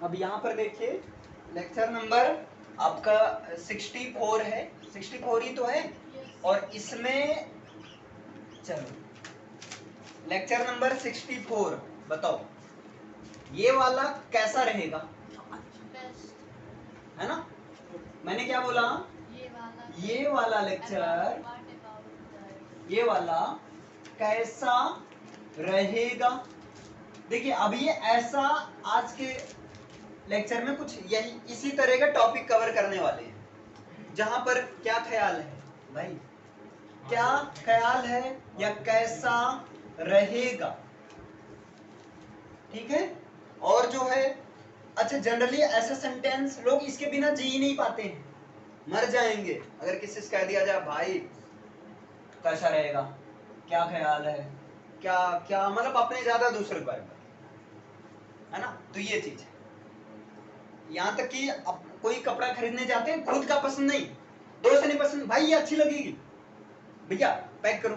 अब यहाँ पर देखिए लेक्चर नंबर आपका 64 है, 64 ही तो है। और इसमें चलो लेक्चर नंबर 64 बताओ ये वाला कैसा रहेगा, है ना? मैंने क्या बोला, ये वाला लेक्चर, ये वाला कैसा रहेगा। देखिए अब ये ऐसा आज के लेक्चर में कुछ यही इसी तरह का टॉपिक कवर करने वाले हैं, जहां पर क्या ख्याल है भाई, क्या ख्याल है या कैसा रहेगा, ठीक है? और जो है अच्छा जनरली ऐसे सेंटेंस लोग इसके बिना जी ही नहीं पाते हैं, मर जाएंगे अगर किसी से कह दिया जाए भाई कैसा रहेगा, क्या ख्याल है, क्या क्या मतलब अपने ज्यादा दूसरे बारे में, है ना? तो ये चीज है। यहाँ तक कि अब कोई कपड़ा खरीदने जाते हैं, खुद का पसंद नहीं, दोस्त नहीं पसंद, भाई ये अच्छी लगेगी भैया पैक करो,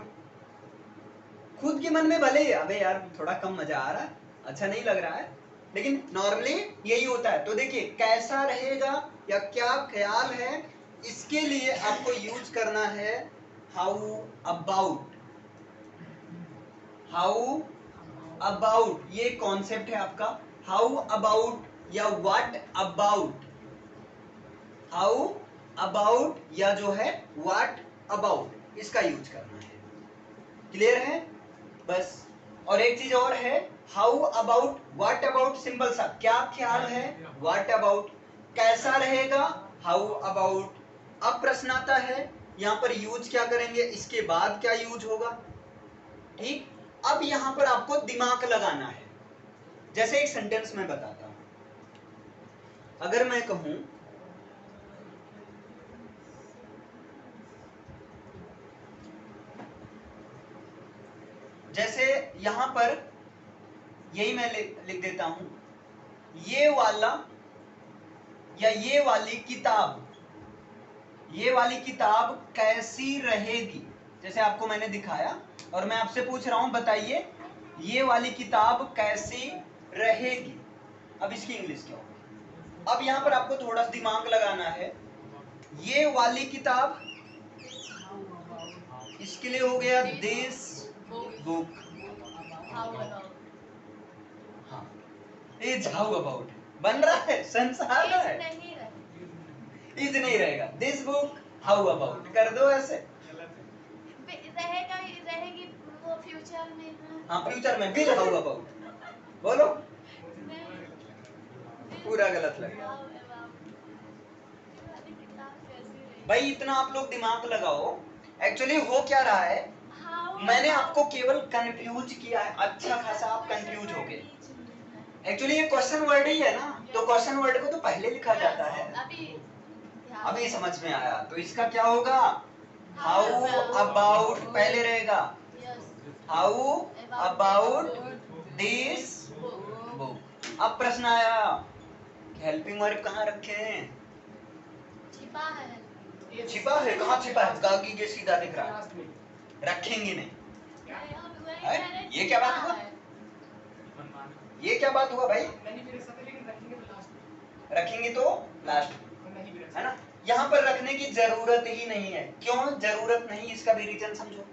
खुद के मन में भले अबे यार थोड़ा कम मजा आ रहा है, अच्छा नहीं लग रहा है, लेकिन नॉर्मली यही होता है। तो देखिए कैसा रहेगा या क्या ख्याल है, इसके लिए आपको यूज करना है हाउ अबाउट। हाउ अबाउट ये कॉन्सेप्ट है आपका, हाउ अबाउट या व्हाट अबाउट, हाउ अबाउट या जो है व्हाट अबाउट, इसका यूज करना है। क्लियर है? बस। और एक चीज और है, how about, what about simple सा, क्या ख्याल है, व्हाट अबाउट, कैसा रहेगा, हाउ अबाउट। अब प्रश्न आता है यहाँ पर यूज क्या करेंगे, इसके बाद क्या यूज होगा, ठीक? अब यहाँ पर आपको दिमाग लगाना है। जैसे एक सेंटेंस में बताता हूं, अगर मैं कहूं जैसे यहां पर यही मैं लिख देता हूं, ये वाला या ये वाली किताब, ये वाली किताब कैसी रहेगी। जैसे आपको मैंने दिखाया और मैं आपसे पूछ रहा हूं बताइए ये वाली किताब कैसी रहेगी। अब इसकी इंग्लिश क्या होगी? अब यहां पर आपको थोड़ा सा दिमाग लगाना है। ये वाली किताब, इसके लिए हो गया दिस बुक, हाँ इज हाउ अबाउट, बन रहा है, संसार रहा है, इज नहीं रहेगा, दिस बुक हाउ अबाउट कर दो ऐसे, रहेगा रहेगी वो फ्यूचर में, हाँ फ्यूचर में विल हाउ अबाउट, बोलो पूरा गलत लगेगा भाई। इतना आप लोग दिमाग लगाओ, एक्चुअली हो क्या रहा है, मैंने आपको केवल कंफ्यूज किया है, अच्छा खासा आप कंफ्यूज हो गए। एक्चुअली ये क्वेश्चन वर्ड ही है ना, तो क्वेश्चन वर्ड को तो पहले लिखा जाता है। अभी समझ में आया, तो इसका क्या होगा, हाउ अबाउट पहले रहेगा, हाउ अबाउट दिस बुक। अब प्रश्न आया हेल्पिंग वर्ब कहाँ रखे हैं, छिपा है, छिपा है, कहाँ छिपा है, गागी के सीधा दिख रहा है, रखेंगे नहीं है? ये क्या बात हुआ, ये क्या बात हुआ भाई, रखेंगे तो लास्ट, है ना? यहाँ पर रखने की जरूरत ही नहीं है। क्यों जरूरत नहीं, इसका भी रीजन समझो।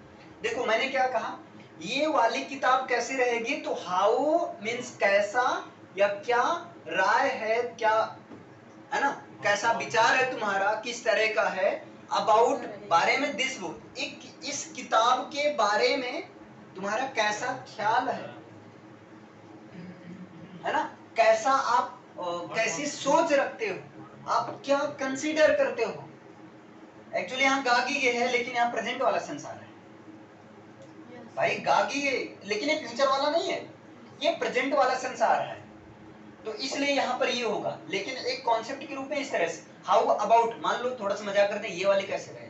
देखो मैंने क्या कहा, ये वाली किताब कैसी रहेगी, तो हाउ मीन्स कैसा या क्या राय है, क्या है ना, कैसा विचार है तुम्हारा, किस तरह का है, अबाउट बारे में, दिस बुक इस किताब के बारे में तुम्हारा कैसा ख्याल है ना, कैसा आप कैसी सोच रखते हो, आप क्या कंसीडर करते हो। एक्चुअली यहाँ गागी ये है, लेकिन यहाँ प्रेजेंट वाला संसार है भाई, गागी ये, लेकिन ये फ्यूचर वाला नहीं है, ये प्रेजेंट वाला संसार है, तो इसलिए यहाँ पर ये होगा, लेकिन एक कॉन्सेप्ट के रूप में इस तरह से हाउ अबाउट। मान लो थोड़ा सा मजाक करते हैं, ये वाली कैसे रहेगी,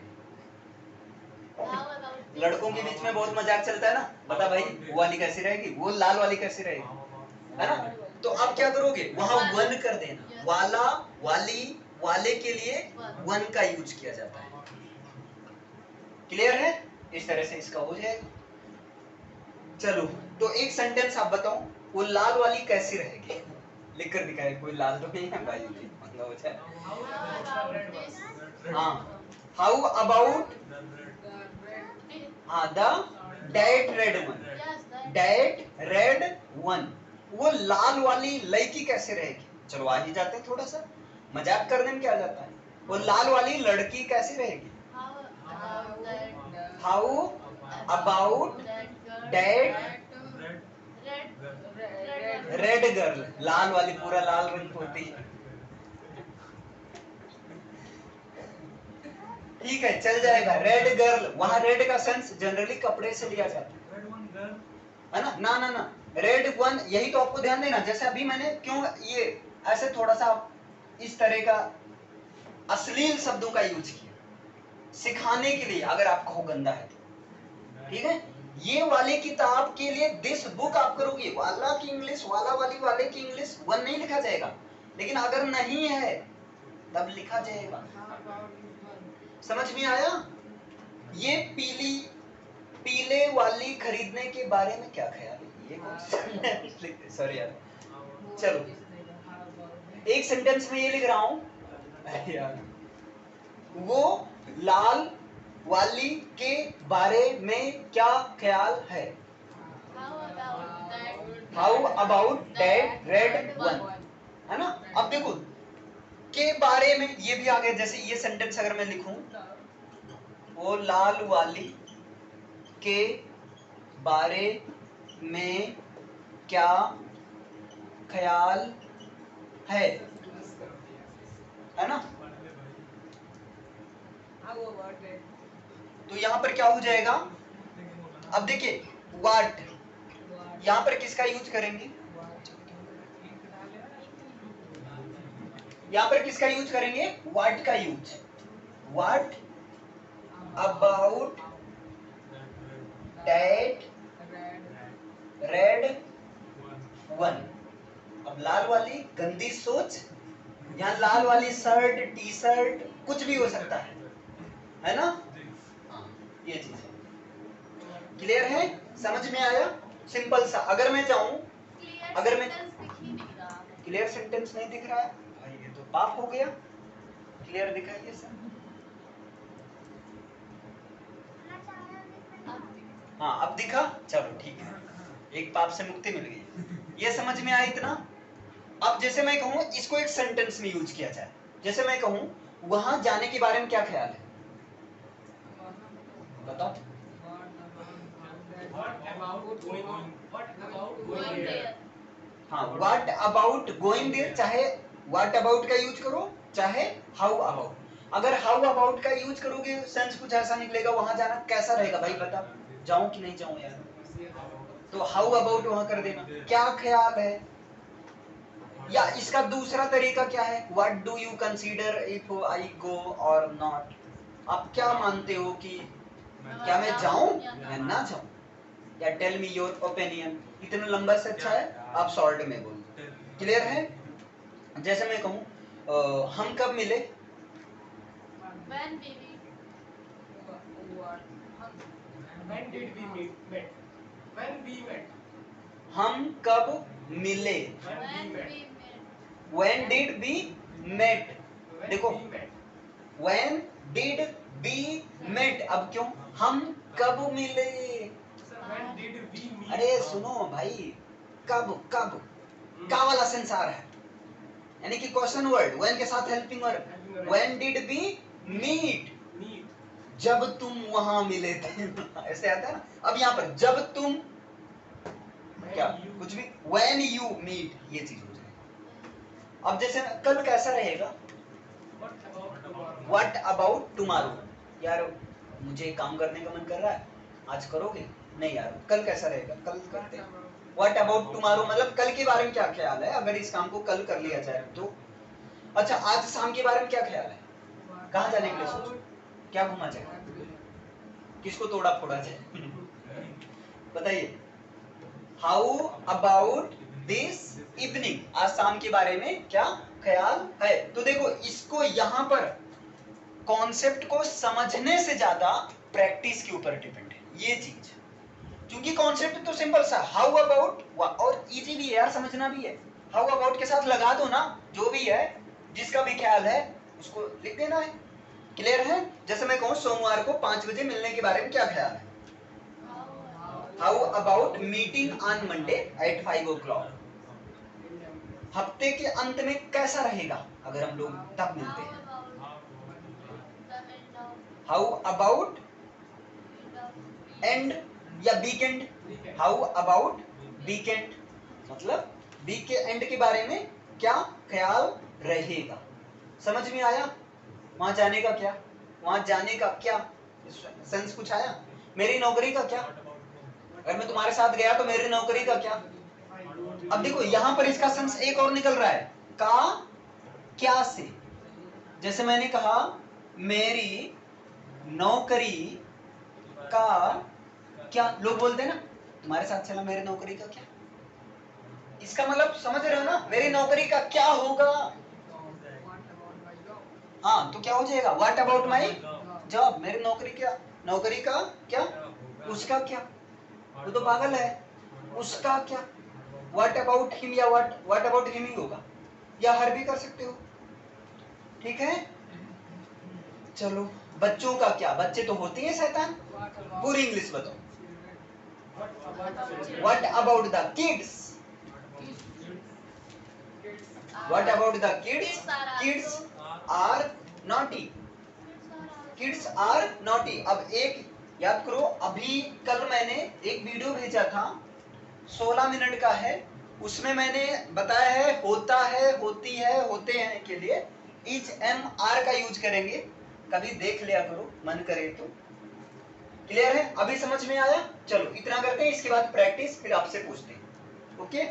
लड़कों के बीच में बहुत मजाक चलता है ना, बता भाई वो वाली कैसी रहेगी, वो लाल वाली कैसी रहेगी, है ना? तो आप क्या करोगे, वहां वन कर देना, वाला वाली वाले के लिए वन का यूज किया जाता है। क्लियर है? इस तरह से इसका हो जाएगा। चलो तो एक सेंटेंस आप बताओ, वो लाल वाली कैसी रहेगी, लिख कर दिखाए, कोई लाल तो नहीं है भाई, मतलब हो जाए। How about this? हाँ, हाउ अबाउट, हाँ the that red one, Yes, that. That red one, वो लाल वाली लड़की कैसे रहेगी? चलो आ ही जाते हैं, थोड़ा सा मजाक करने में क्या जाता है। वो लाल वाली लड़की कैसे रहेगी? How how about that? About That that girl. Red. Red girl, लाल वाली पूरा लाल रंग होती है। ठीक है, चल जाएगा। रेड गर्ल, वहां रेड का सेंस जनरली कपड़े से लिया जाता है ना। ना ना ना, रेड वन, यही तो आपको ध्यान देना। जैसे अभी मैंने क्यों ये ऐसे थोड़ा सा इस तरह का अश्लील शब्दों का यूज किया, सिखाने के लिए, अगर आपका हो गंदा है तो। ठीक है, ये वाली किताब के लिए दिस बुक आप करोगे, वाला की इंग्लिश, वाला वाली वाले की इंग्लिश वन नहीं लिखा जाएगा, लेकिन अगर नहीं है तब लिखा जाएगा। समझ में आया? ये पीले वाली खरीदने के बारे में क्या ख्याल है? ये सॉरी यार, चलो एक सेंटेंस में ये लिख रहा हूं यार, वो लाल वाली के बारे में क्या ख्याल है? How about that red one, है ना। अब देखो के बारे में ये भी आ गया। जैसे ये सेंटेंस अगर मैं लिखूं, वो लाल वाली के बारे में क्या ख्याल है ना। तो यहां पर क्या हो जाएगा? अब देखिए व्हाट, यहां पर किसका यूज करेंगे? यहां पर किसका यूज करेंगे? व्हाट का use. What about that red one. अब लाल वाली गंदी सोच, यहाँ लाल वाली शर्ट, टी शर्ट कुछ भी हो सकता है ना। हाँ, ये चीज है। क्लियर है? समझ में आया? सिंपल सा। अगर मैं चाहूं, अगर मैं क्लियर सेंटेंस नहीं दिख रहा है भाई, ये तो पाप हो गया। क्लियर दिखाइए सर। हाँ अब दिखा, चलो ठीक है, एक पाप से मुक्ति मिल गई। ये समझ में आया इतना? अब जैसे मैं कहूं, इसको एक सेंटेंस में यूज किया जाए। जैसे मैं कहूं, वहां जाने के बारे में क्या ख्याल है? बताओ। हाँ, व्हाट अबाउट गोइंग देयर, चाहे व्हाट अबाउट का यूज करो, चाहे हाउ अबाउट। अगर हाउ अबाउट का यूज करोगे सेंस कुछ ऐसा निकलेगा, वहां जाना कैसा रहेगा भाई बता, जाऊं कि नहीं जाऊं यार। तो हाउ अबाउट वहां कर देना, क्या ख्याल है। या इसका दूसरा तरीका क्या है? What do you consider if I go or not. आप क्या मानते हो कि क्या मैं जाऊं या ना जाऊं, या टेल मी योर ओपिनियन। इतना लंबा से अच्छा है आप शॉर्ट में बोल। क्लियर है? जैसे मैं कहूं, हम कब मिले? When we meet. When did we meet? When we met. हम कब मिले? When we met. When did we met? देखो We met. when did we met, अब क्यों हम कब मिले? Sir, when did we meet? अरे सुनो भाई, कब कब का वाला सेंस आ रहा है, यानी कि क्वेश्चन वर्ड when के साथ helping word. when did we meet, Meet. जब तुम वहां मिले थे। ऐसे आता है ना। अब यहाँ पर जब तुम क्या कुछ भी, when you meet, ये चीज हो जाएगी। अब जैसे कल कैसा रहेगा? What about tomorrow? What about tomorrow? यार मुझे काम करने का मन कर रहा है, आज करोगे? नहीं यार, कल कैसा रहेगा? कल करते हैं। What about tomorrow मतलब कल के बारे में क्या ख्याल है, अगर इस काम को कल कर लिया जाए तो। अच्छा, आज शाम के बारे में क्या ख्याल है? कहाँ जाने के लिए सोचो, क्या घुमा जाए, किसको तोड़ा फोड़ा जाए? बताइए। हाउ अबाउट दिस इवनिंग, आज शाम के बारे में क्या ख्याल है? तो देखो इसको यहाँ पर कॉन्सेप्ट को समझने से ज्यादा प्रैक्टिस के ऊपर डिपेंड है ये चीज, क्योंकि कॉन्सेप्ट तो सिंपल सा हाउ अबाउट और इजी भी है यार, समझना भी है। हाउ अबाउट के साथ लगा दो ना, जो भी है, जिसका भी ख्याल है उसको लिख देना है। क्लियर है? जैसे मैं कहूँ सोमवार को 5 बजे मिलने के बारे में क्या ख्याल है? How about meeting on Monday at 5 o'clock? हफ्ते के अंत में कैसा रहेगा अगर हम लोग तब मिलते हैं? हाउ अबाउट एंड या वीकेंड? हाउ अबाउट वीकेंड, मतलब वीक के एंड के बारे में क्या ख्याल रहेगा? समझ में आया? वहां जाने का क्या, वहां जाने का क्या सेंस कुछ आया? मेरी नौकरी का क्या, अगर मैं तुम्हारे साथ गया तो मेरी नौकरी का क्या? अब देखो यहां पर इसका सेंस एक और निकल रहा है, का क्या से। जैसे मैंने कहा मेरी नौकरी का क्या, लोग बोलते हैं ना तुम्हारे साथ चला मेरी नौकरी का क्या, इसका मतलब समझ रहे हो ना, मेरी नौकरी का क्या होगा। हाँ तो क्या हो जाएगा, व्हाट अबाउट माई जॉब, मेरी नौकरी का क्या, उसका क्या, वो तो पागल है, उसका क्या। व्हाट अबाउट हिम या व्हाट अबाउट हिम ही होगा, या हर भी कर सकते हो। ठीक है, चलो बच्चों का क्या, बच्चे तो होते हैं शैतान, पूरी इंग्लिश बताओ। What about the kids, what about the kids, kids are naughty, kids are naughty. अब एक याद करो, अभी कल मैंने एक वीडियो भेजा था 16 मिनट का है, उसमें मैंने बताया है होता है, होती है, होते हैं के लिए इच एम आर का यूज करेंगे, कभी देख लिया करो मन करे तो। क्लियर है? अभी समझ में आया? चलो इतना करते हैं, इसके बाद प्रैक्टिस, फिर आपसे पूछते हैं। ओके।